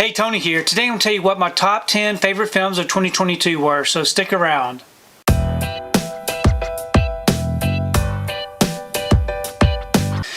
Hey, Tony here. Today I'm going to tell you what my top 10 favorite films of 2022 were, so stick around.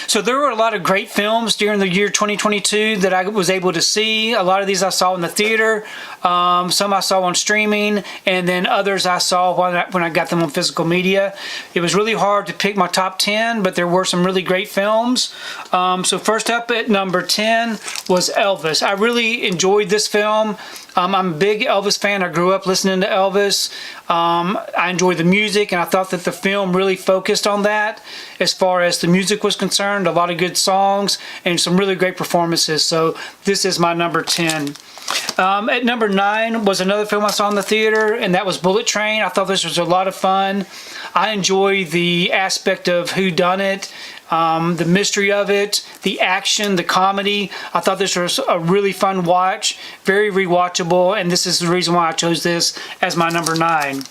So there were a lot of great films during the year 2022 that I was able to see. A lot of these I saw in the theater, some I saw on streaming, and then others I saw when I got them on physical media. It was really hard to pick my top 10, but there were some really great films. So first up at number 10 was Elvis. I really enjoyed this film. I'm a big Elvis fan. I grew up listening to Elvis. I enjoyed the music, and I thought that the film really focused on that as far as the music was concerned. A lot of good songs and some really great performances. So this is my number 10. At number 9 was another film I saw in the theater, and that was Bullet Train. I thought this was a lot of fun. I enjoy the aspect of whodunit, the mystery of it, the action, the comedy. I thought this was a really fun watch, very rewatchable, and this is the reason why I chose this as my number 9.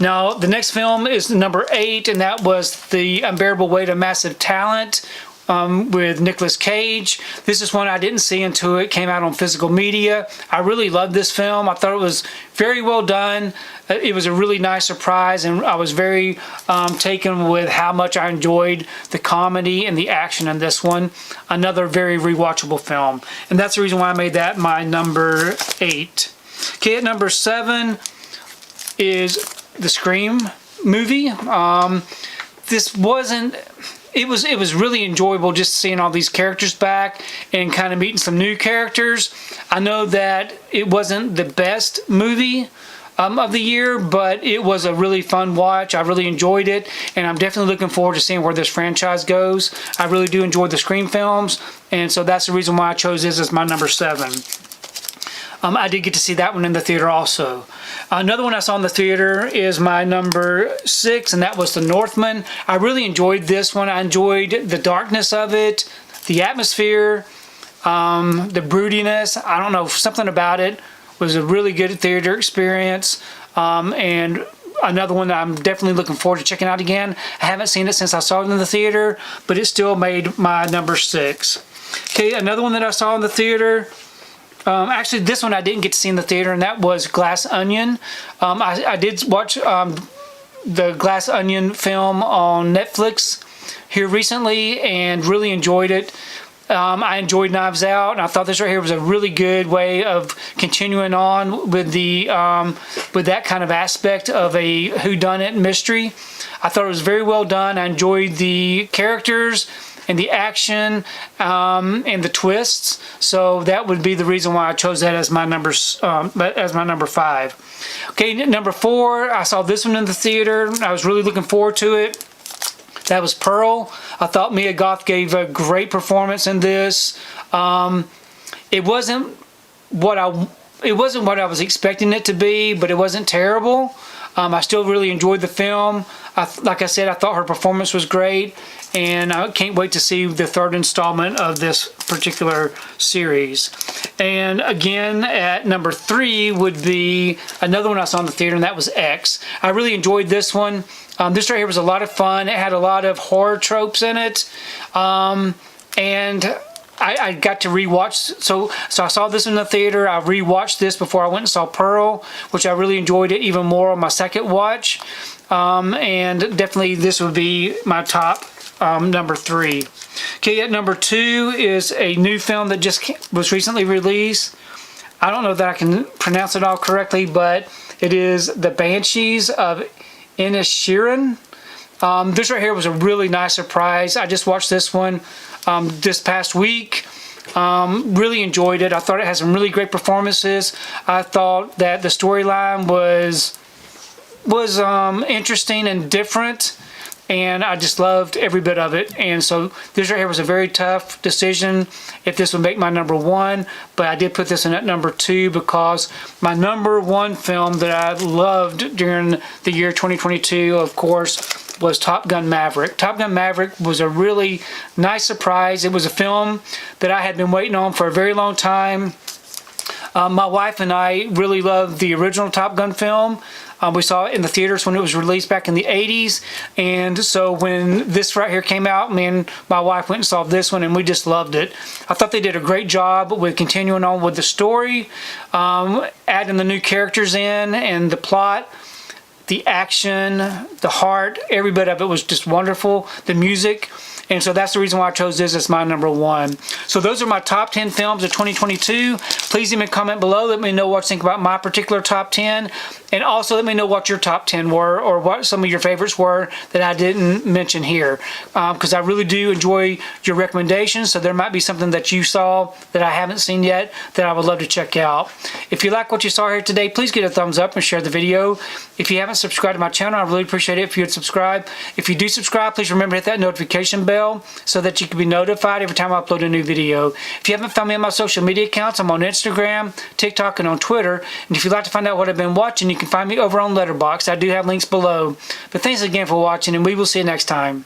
Now, the next film is number 8, and that was The Unbearable Weight of Massive Talent with Nicolas Cage. This is one I didn't see until it came out on physical media. I really loved this film. I thought it was very well done. It was a really nice surprise, and I was very taken with how much I enjoyed the comedy and the action in this one. Another very rewatchable film, and that's the reason why I made that my number 8. Okay, at number 7 is the Scream movie. It was really enjoyable just seeing all these characters back and kind of meeting some new characters. I know that it wasn't the best movie of the year, but it was a really fun watch. I really enjoyed it, and I'm definitely looking forward to seeing where this franchise goes. I really do enjoy the Scream films, and so that's the reason why I chose this as my number 7. I did get to see that one in the theater also. Another one I saw in the theater is my number 6, and that was The Northman. I really enjoyed this one. I enjoyed the darkness of it, the atmosphere, the broodiness. I don't know, something about it was a really good theater experience. And another one that I'm definitely looking forward to checking out again. I haven't seen it since I saw it in the theater, but it still made my number 6. Okay, another one that I saw in the theater, actually, this one I didn't get to see in the theater, and that was Glass Onion. I did watch the Glass Onion film on Netflix here recently and really enjoyed it. I enjoyed Knives Out, and I thought this right here was a really good way of continuing on with with that kind of aspect of a whodunit mystery. I thought it was very well done. I enjoyed the characters and the action and the twists, so that would be the reason why I chose that as my number 5. Okay, number 4, I saw this one in the theater. I was really looking forward to it. That was Pearl. I thought Mia Goth gave a great performance in this. It wasn't what I was expecting it to be, but it wasn't terrible. I still really enjoyed the film. Like I said, I thought her performance was great, and I can't wait to see the 3rd installment of this particular series. And again, at number 3 would be another one I saw in the theater, and that was X. I really enjoyed this one. This right here was a lot of fun. It had a lot of horror tropes in it, and I got to rewatch. So I saw this in the theater. I rewatched this before I went and saw Pearl, which I really enjoyed it even more on my second watch. And definitely this would be my top number 3. Okay, at number 2 is a new film that just was recently released. I don't know that I can pronounce it all correctly, but it is The Banshees of Inisherin. This right here was a really nice surprise. I just watched this one this past week. Really enjoyed it. I thought it had some really great performances. I thought that the storyline was interesting and different, and I just loved every bit of it. And so this right here was a very tough decision if this would make my number 1, but I did put this in at number 2 because my number 1 film that I loved during the year 2022, of course, was Top Gun Maverick. Top Gun Maverick was a really nice surprise. It was a film that I had been waiting on for a very long time. My wife and I really love the original Top Gun film. We saw it in the theaters when it was released back in the 80s. And so when this right here came out, me and my wife went and saw this one and we just loved it. I thought they did a great job with continuing on with the story, adding the new characters in and the plot. The action, the heart, every bit of it was just wonderful. The music. And so that's the reason why I chose this as my number one. So those are my top 10 films of 2022. Please leave me a comment below. Let me know what you think about my particular top 10. And also let me know what your top 10 were or what some of your favorites were that I didn't mention here. Because I really do enjoy your recommendations. So there might be something that you saw that I haven't seen yet that I would love to check out. If you like what you saw here today, please give it a thumbs up and share the video. If you haven't subscribed to my channel, I really appreciate it if you would subscribe. If you do subscribe, please remember to hit that notification bell so that you can be notified every time I upload a new video. If you haven't found me on my social media accounts, I'm on Instagram, TikTok, and on Twitter. And if you'd like to find out what I've been watching, you can find me over on Letterboxd. I do have links below. But thanks again for watching, and we will see you next time.